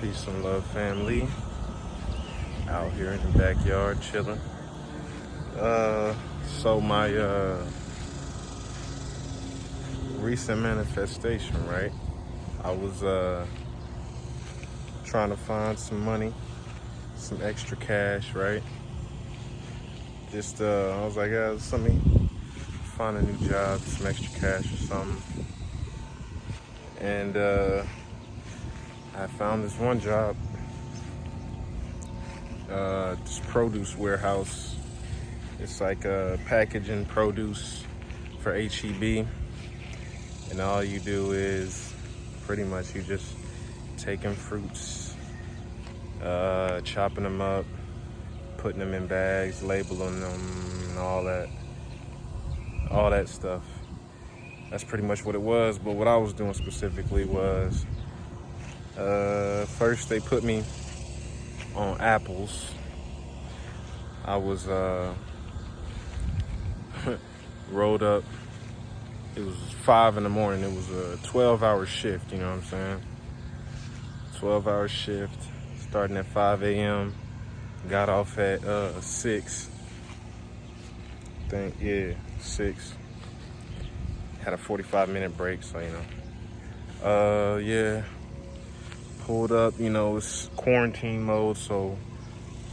Peace and love, family. Out here in the backyard chilling. So my recent manifestation, right? I was trying to find some money, some extra cash, right? Just I was like, let me find a new job, some extra cash or something. And I found this one job, this produce warehouse. It's like packaging produce for HEB, and all you do is pretty much you just taking fruits, chopping them up, putting them in bags, labeling them, and all that stuff. That's pretty much what it was. But what I was doing specifically was, first they put me on apples. I was rolled up. It was 5 in the morning. It was a 12-hour shift, you know what I'm saying? 12-hour shift, starting at 5 a.m. Got off at 6. I think, yeah, 6. Had a 45-minute break, so, you know. Yeah. Pulled up, you know, it's quarantine mode, so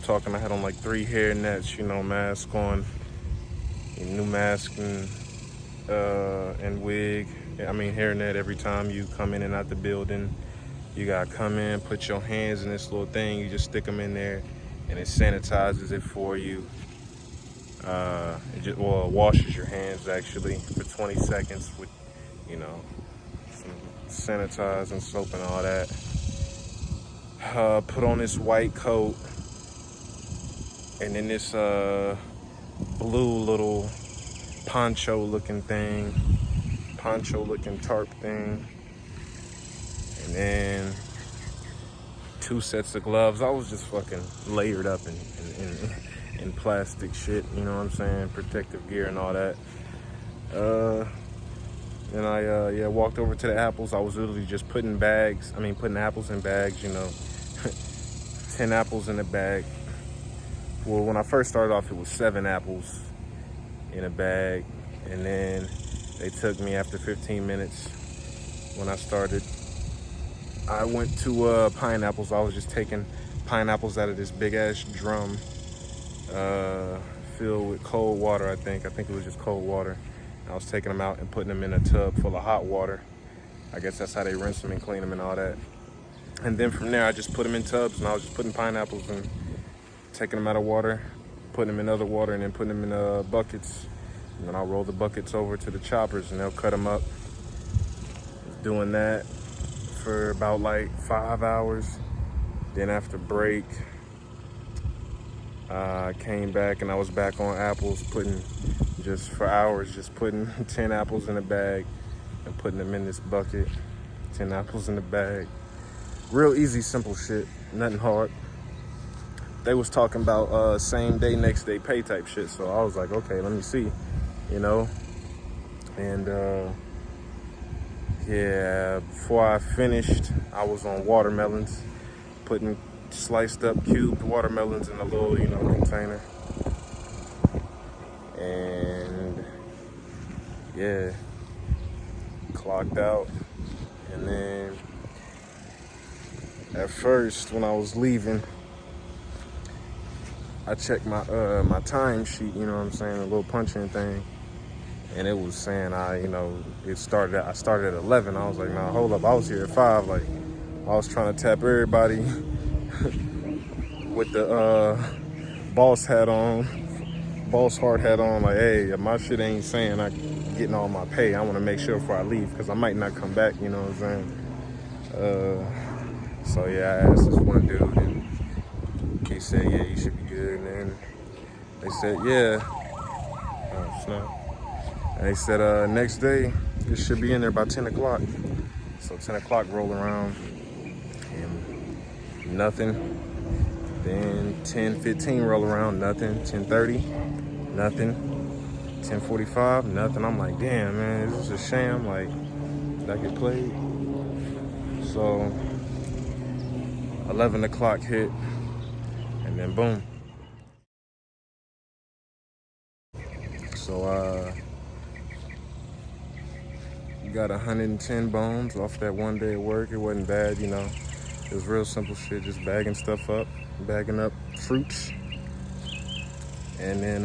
I had on like 3 hair nets, you know, mask on, new mask and wig. I mean, hairnet every time you come in and out the building. You gotta come in, put your hands in this little thing, you just stick them in there, and it sanitizes it for you. It washes your hands actually for 20 seconds with, you know, some sanitizing soap and all that. Put on this white coat, and then this blue little poncho-looking tarp thing, and then 2 sets of gloves. I was just fucking layered up in plastic shit, you know what I'm saying, protective gear and all that. Then I walked over to the apples. I was literally just putting apples in bags, you know, 10 apples in a bag. Well, when I first started off, it was 7 apples in a bag, and then they took me after 15 minutes. When I started, I went to pineapples. I was just taking pineapples out of this big ass drum filled with cold water. I think it was just cold water. I was taking them out and putting them in a tub full of hot water. I guess that's how they rinse them and clean them and all that. And then from there, I just put them in tubs, and I was just putting pineapples and taking them out of water, putting them in other water, and then putting them in buckets. And then I'll roll the buckets over to the choppers, and they'll cut them up. Doing that for about like 5 hours. Then after break, I came back and I was back on apples, putting 10 apples in a bag and putting them in this bucket. 10 apples in the bag. Real easy, simple shit, nothing hard. They was talking about same day, next day pay type shit. So I was like, okay, let me see, you know? And yeah, before I finished, I was on watermelons, putting sliced up cubed watermelons in a little, you know, container. And yeah, clocked out. And then at first, when I was leaving, I checked my my time sheet, you know what I'm saying, a little punching thing, and it was saying I started at 11. I was like, nah, hold up, I was here at 5. Like, I was trying to tap everybody with the boss hard hat on, like, hey, my shit ain't saying I getting all my pay. I want to make sure before I leave, because I might not come back, you know what I'm saying? So yeah, I asked this one dude, and he said, yeah, you should be good. And then they said, yeah. Oh, snap. And they said, next day, it should be in there by 10 o'clock. So 10 o'clock roll around, and nothing. Then 10:15 roll around, nothing. 10:30, nothing. 10:45, nothing. I'm like, damn, man, is this a sham? Like, did I get played? So 11 o'clock hit, and then boom. So got 110 bones off that one day at work. It wasn't bad, you know. It was real simple shit, just bagging stuff up, bagging up fruits. And then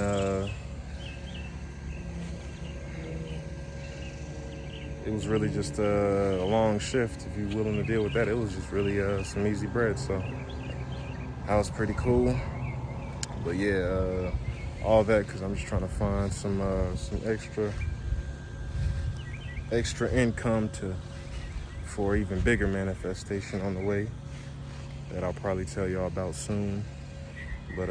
it was really just a long shift. If you're willing to deal with that, it was just really some easy bread. So that was pretty cool. But yeah, all that because I'm just trying to find some extra income for even bigger manifestation on the way that I'll probably tell y'all about soon. But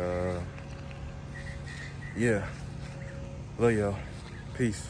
yeah, love y'all. Peace.